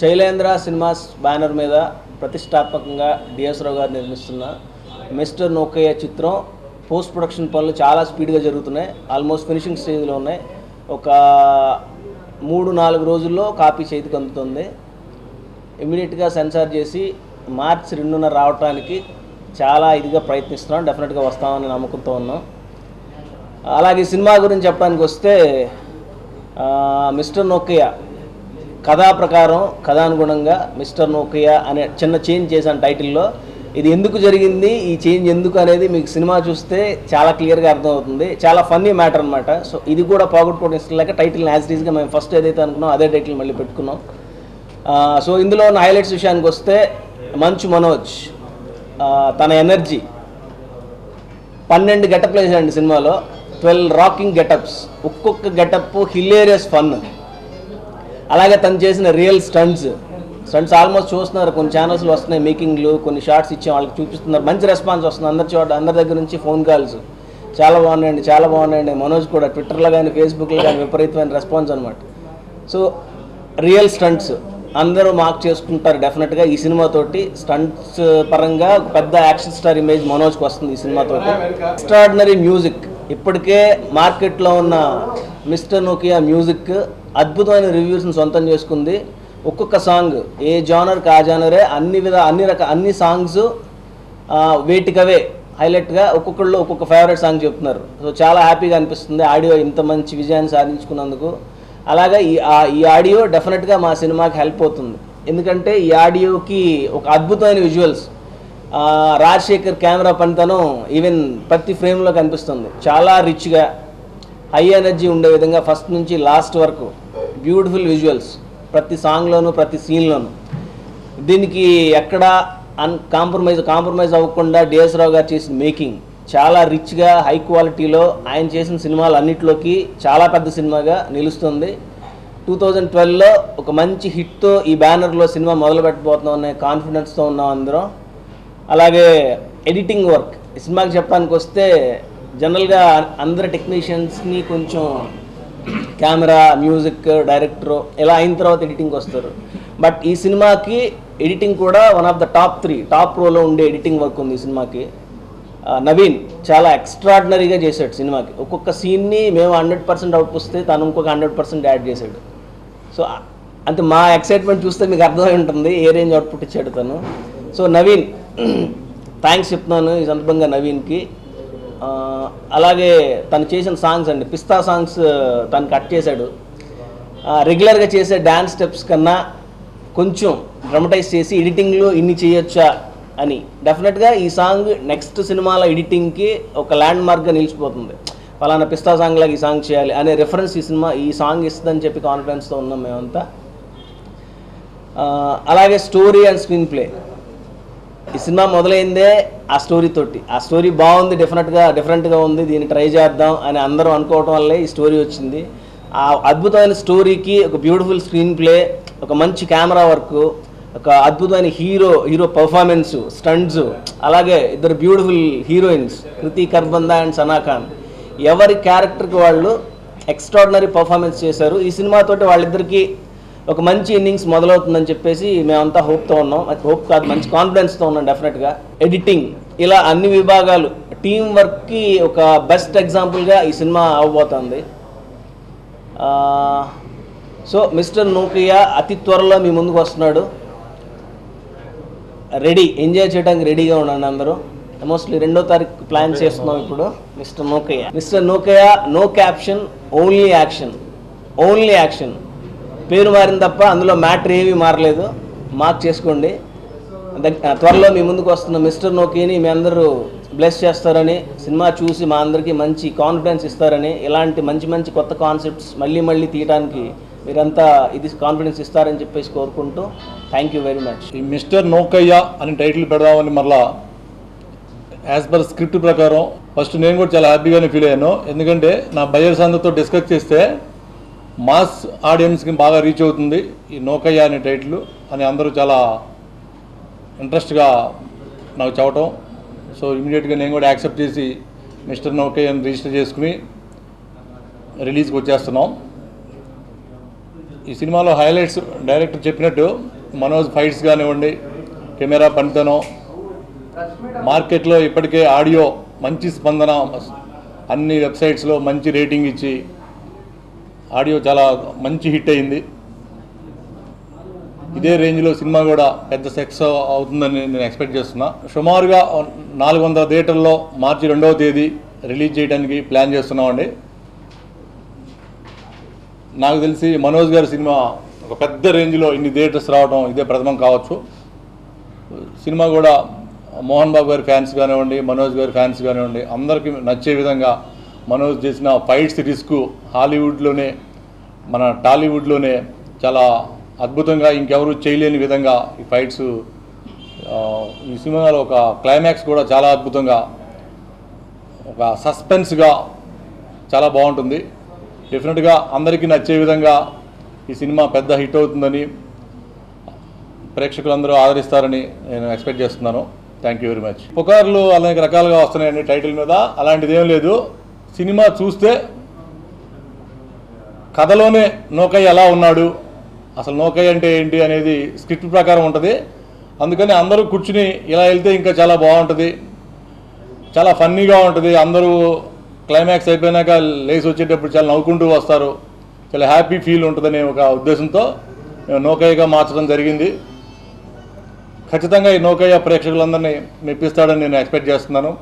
Shailendra cinemas banner మీద ప్రతిష్టాత్మకంగా DS రావు గారు నిర్మిస్తున్న మిస్టర్ నోకయ్య చిత్రం పోస్ట్ ప్రొడక్షన్ పనులు చాలా స్పీడ్గా జరుగుతున్నాయి. ఆల్మోస్ట్ ఫినిషింగ్ స్టేజ్లో ఉన్నాయి. ఒక 3-4 రోజుల్లో కాపీ చేతికి అందుతుంది. ఇమీడియట్గా సెన్సార్ చేసి మార్చి 2న రావడానికి చాలా ఇదిగా ప్రయత్నిస్తున్నాం. డెఫినెట్గా వస్తామని నమ్మకంతో ఉన్నాం. అలాగే సినిమా గురించి చెప్పడానికి వస్తే మిస్టర్ నోకయ్య కథా ప్రకారం కథానుగుణంగా మిస్టర్ నోకయ్య అనే చిన్న చేంజ్ చేశాను టైటిల్లో. ఇది ఎందుకు జరిగింది, ఈ చేంజ్ ఎందుకు అనేది మీకు సినిమా చూస్తే చాలా క్లియర్గా అర్థమవుతుంది. చాలా ఫన్నీ మ్యాటర్ అనమాట. సో ఇది కూడా పోగొట్టుకోవడం ఇష్టం లేక టైటిల్ని యాజ్ టీజ్గా మేము ఫస్ట్ ఏదైతే అనుకున్నాం అదే టైటిల్ మళ్ళీ పెట్టుకున్నాం. సో ఇందులో ఉన్న హైలైట్స్ విషయానికి వస్తే మంచు మనోజ్ తన ఎనర్జీ 12 గెటప్లు వేసాడండి సినిమాలో. 12 రాకింగ్ గెటప్స్, ఒక్కొక్క గెటప్ హిలేరియస్ ఫన్. అలాగే తను చేసిన రియల్ స్టంట్స్ ఆల్మోస్ట్ చూస్తున్నారు. కొన్ని ఛానల్స్లో వస్తున్నాయి మేకింగ్లు, కొన్ని షార్ట్స్ ఇచ్చాం వాళ్ళకి చూపిస్తున్నారు. మంచి రెస్పాన్స్ వస్తుంది అందరి దగ్గర నుంచి ఫోన్ కాల్స్. చాలా బాగున్నాయండి. మనోజ్ కూడా ట్విట్టర్లో కానీ ఫేస్బుక్లో కానీ విపరీతమైన రెస్పాన్స్ అనమాట. సో రియల్ స్టంట్స్ అందరూ మార్క్ చేసుకుంటారు డెఫినెట్గా ఈ సినిమాతోటి. స్టంట్స్ పరంగా ఒక పెద్ద యాక్షన్ స్టార్ ఇమేజ్ మనోజ్కి వస్తుంది ఈ సినిమాతోటి. Extraordinary music. ఇప్పటికే మార్కెట్లో ఉన్న మిస్టర్ నోకియా మ్యూజిక్ అద్భుతమైన రివ్యూస్ని సొంతం చేసుకుంది. ఒక్కొక్క సాంగ్ ఏ జానర్కి ఆ జానరే, అన్ని సాంగ్స్ వేటికవే హైలైట్గా ఒక్కొక్కళ్ళు ఒక్కొక్క ఫేవరెట్ సాంగ్ చెప్తున్నారు. సో చాలా హ్యాపీగా అనిపిస్తుంది ఆడియో ఇంత మంచి విజయాన్ని సాధించుకున్నందుకు. అలాగే ఈ ఆడియో డెఫినెట్గా మా సినిమాకి హెల్ప్ అవుతుంది. ఎందుకంటే ఈ ఆడియోకి ఒక అద్భుతమైన విజువల్స్, రాజశేఖర్ కెమెరా పనితనం ఈవెన్ ప్రతి ఫ్రేమ్లో కనిపిస్తుంది. చాలా రిచ్గా హై ఎనర్జీ ఉండే విధంగా ఫస్ట్ నుంచి లాస్ట్ వరకు బ్యూటిఫుల్ విజువల్స్ ప్రతి సాంగ్లోనూ ప్రతి సీన్లోనూ. దీనికి ఎక్కడ కాంప్రమైజ్ అవ్వకుండా డిఎస్ రావు గారు చేసిన మేకింగ్ చాలా రిచ్గా హై క్వాలిటీలో ఆయన చేసిన సినిమాలు అన్నిట్లోకి చాలా పెద్ద సినిమాగా నిలుస్తుంది. 2012లో ఒక మంచి హిట్తో ఈ బ్యానర్లో సినిమా మొదలు పెట్టబోతున్నాం అనే కాన్ఫిడెన్స్తో ఉన్నాం అందరం. అలాగే ఎడిటింగ్ వర్క్ ఈ సినిమాకి చెప్పడానికి వస్తే జనరల్గా అందరు టెక్నీషియన్స్ని కొంచెం కెమెరా, మ్యూజిక్, డైరెక్టర్ ఇలా అయిన తర్వాత ఎడిటింగ్కి వస్తారు. బట్ ఈ సినిమాకి ఎడిటింగ్ కూడా వన్ ఆఫ్ ద టాప్ రోలో ఉండే ఎడిటింగ్ వర్క్ ఉంది ఈ సినిమాకి. నవీన్ చాలా ఎక్స్ట్రాడినరీగా చేశాడు సినిమాకి. ఒక్కొక్క సీన్ని మేము 100% అవుట్పుస్తే తను ఇంకొక 100% యాడ్ చేశాడు. సో అంటే మా ఎక్సైట్మెంట్ చూస్తే మీకు అర్థమై ఉంటుంది ఏ రేంజ్ అవుట్పుట్ ఇచ్చాడు తను. సో నవీన్ థ్యాంక్స్ చెప్తున్నాను ఈ సందర్భంగా నవీన్కి. అలాగే తను చేసిన సాంగ్స్ అండి, పిస్తా సాంగ్స్ తను కట్ చేశాడు. రెగ్యులర్గా చేసే డ్యాన్స్ స్టెప్స్ కన్నా కొంచెం డ్రమటైజ్ చేసి ఎడిటింగ్లో ఇన్ని చేయొచ్చా అని. డెఫినెట్గా ఈ సాంగ్ నెక్స్ట్ సినిమాల ఎడిటింగ్కి ఒక ల్యాండ్ మార్క్గా నిలిచిపోతుంది. ఫలానా పిస్తా సాంగ్ లాగా ఈ సాంగ్ చేయాలి అనే రెఫరెన్స్ ఈ సాంగ్ ఇస్తుందని చెప్పి కాన్ఫిడెన్స్తో ఉన్నాం మేమంతా. అలాగే స్టోరీ అండ్ స్క్రీన్ ప్లే. ఈ సినిమా మొదలైందే ఆ స్టోరీ తోటి. ఆ స్టోరీ బాగుంది, డిఫరెంట్గా ఉంది, దీన్ని ట్రై చేద్దాం అని అందరూ అనుకోవటం వల్లే ఈ స్టోరీ వచ్చింది. ఆ అద్భుతమైన స్టోరీకి ఒక బ్యూటిఫుల్ స్క్రీన్ ప్లే, ఒక మంచి కెమెరా వర్క్, ఒక అద్భుతమైన హీరో పర్ఫార్మెన్స్, స్టంట్స్, అలాగే ఇద్దరు beautiful heroines Kriti Kharbanda and Sana Khan. ఎవరి క్యారెక్టర్కి వాళ్ళు ఎక్స్ట్రాడినరీ పర్ఫార్మెన్స్ చేశారు. ఈ సినిమాతోటి వాళ్ళిద్దరికీ ఒక మంచి ఇన్నింగ్స్ మొదలవుతుందని చెప్పేసి మేమంతా హోప్తో ఉన్నాం. హోప్ కాదు, మంచి కాన్ఫిడెన్స్తో ఉన్నాం డెఫినెట్గా. ఎడిటింగ్ ఇలా అన్ని విభాగాలు టీం వర్క్కి ఒక బెస్ట్ ఎగ్జాంపుల్గా ఈ సినిమా అవ్వబోతుంది. సో మిస్టర్ నోకియా అతి త్వరలో మీ ముందుకు వస్తున్నాడు. ఎంజాయ్ చేయడానికి రెడీగా ఉండండి అందరూ. మోస్ట్లీ 2వ తారీఖు ప్లాన్ చేస్తున్నాం ఇప్పుడు. Mister Nokia no caption, only action. పేరు మారింది తప్ప అందులో మ్యాటర్ ఏమీ మారలేదు. మార్క్ చేసుకోండి. త్వరలో మీ ముందుకు వస్తున్న మిస్టర్ నోకియాని మీ అందరూ బ్లెస్ చేస్తారని, సినిమా చూసి మా అందరికీ మంచి కాన్ఫిడెన్స్ ఇస్తారని, ఇలాంటి మంచి కొత్త కాన్సెప్ట్స్ మళ్ళీ తీయడానికి మీరంతా ఇది కాన్ఫిడెన్స్ ఇస్తారని చెప్పేసి కోరుకుంటూ థ్యాంక్ యూ వెరీ మచ్. ఈ మిస్టర్ నోకయ్య అని టైటిల్ పెడదామని మరలా యాజ్ పర్ స్క్రిప్ట్ ప్రకారం ఫస్ట్ నేను కూడా చాలా హ్యాపీగానే ఫీల్ అయ్యాను. ఎందుకంటే నా బయర్స్ అందరితో డిస్కస్ చేస్తే మాస్ ఆడియన్స్కి బాగా రీచ్ అవుతుంది ఈ నోకయ్య అనే టైటిల్ అని అందరూ చాలా ఇంట్రెస్ట్గా నాకు చెప్పటం. సో ఇమీడియట్గా నేను కూడా యాక్సెప్ట్ చేసి మిస్టర్ నోకయ్యని రిజిస్టర్ చేసుకుని రిలీజ్కి వచ్చేస్తున్నాం. ఈ సినిమాలో హైలైట్స్ డైరెక్టర్ చెప్పినట్టు మనోజ్ ఫైట్స్ కానివ్వండి, కెమెరా పనితనం, మార్కెట్లో ఇప్పటికే ఆడియో మంచి స్పందన, అన్ని వెబ్సైట్స్లో మంచి రేటింగ్ ఇచ్చి ఆడియో చాలా మంచి హిట్ అయింది. ఇదే రేంజ్లో సినిమా కూడా పెద్ద సక్సెస్ అవుతుందని నేను ఎక్స్పెక్ట్ చేస్తున్నా. సుమారుగా 400 థియేటర్లో మార్చి 2వ తేదీ రిలీజ్ చేయడానికి ప్లాన్ చేస్తున్నామండి. నాకు తెలిసి మనోజ్ గారి సినిమా ఒక పెద్ద రేంజ్లో ఇన్ని థియేటర్స్ రావడం ఇదే ప్రథమం కావచ్చు. సినిమా కూడా మోహన్ బాబు గారి ఫ్యాన్స్ కానివ్వండి, మనోజ్ గారి ఫ్యాన్స్ కానివ్వండి, అందరికీ నచ్చే విధంగా మనోజ్ చేసిన ఫైట్స్ రిస్క్ హాలీవుడ్లోనే, మన టాలీవుడ్లోనే చాలా అద్భుతంగా ఇంకెవరు చేయలేని విధంగా ఈ ఫైట్స్, ఈ సినిమాలో ఒక క్లైమాక్స్ కూడా చాలా అద్భుతంగా, ఒక సస్పెన్స్గా చాలా బాగుంటుంది. డెఫినెట్గా అందరికీ నచ్చే విధంగా ఈ సినిమా పెద్ద హిట్ అవుతుందని, ప్రేక్షకులందరూ ఆదరిస్తారని నేను ఎక్స్పెక్ట్ చేస్తున్నాను. Thank you very much. పుకార్లు అనేక రకాలుగా వస్తున్నాయండి టైటిల్ మీద. అలాంటిది ఏం లేదు. సినిమా చూస్తే కథలోనే నోకయ్య ఎలా ఉన్నాడు, అసలు నోకయ్య అంటే ఏంటి అనేది స్క్రిప్ట్ ప్రకారం ఉంటుంది. అందుకని అందరూ కూర్చుని ఇలా వెళ్తే ఇంకా చాలా బాగుంటుంది, చాలా ఫన్నీగా ఉంటుంది. అందరూ క్లైమాక్స్ అయిపోయినాక లేచి వచ్చేటప్పుడు చాలా నవ్వుకుంటూ వస్తారు, చాలా హ్యాపీ ఫీల్ ఉంటుందనే ఒక ఉద్దేశంతో నోకయ్యగా మార్చడం జరిగింది. ఖచ్చితంగా ఈ నోకయ్య ప్రేక్షకులందరినీ మెప్పిస్తాడని నేను ఎక్స్పెక్ట్ చేస్తున్నాను.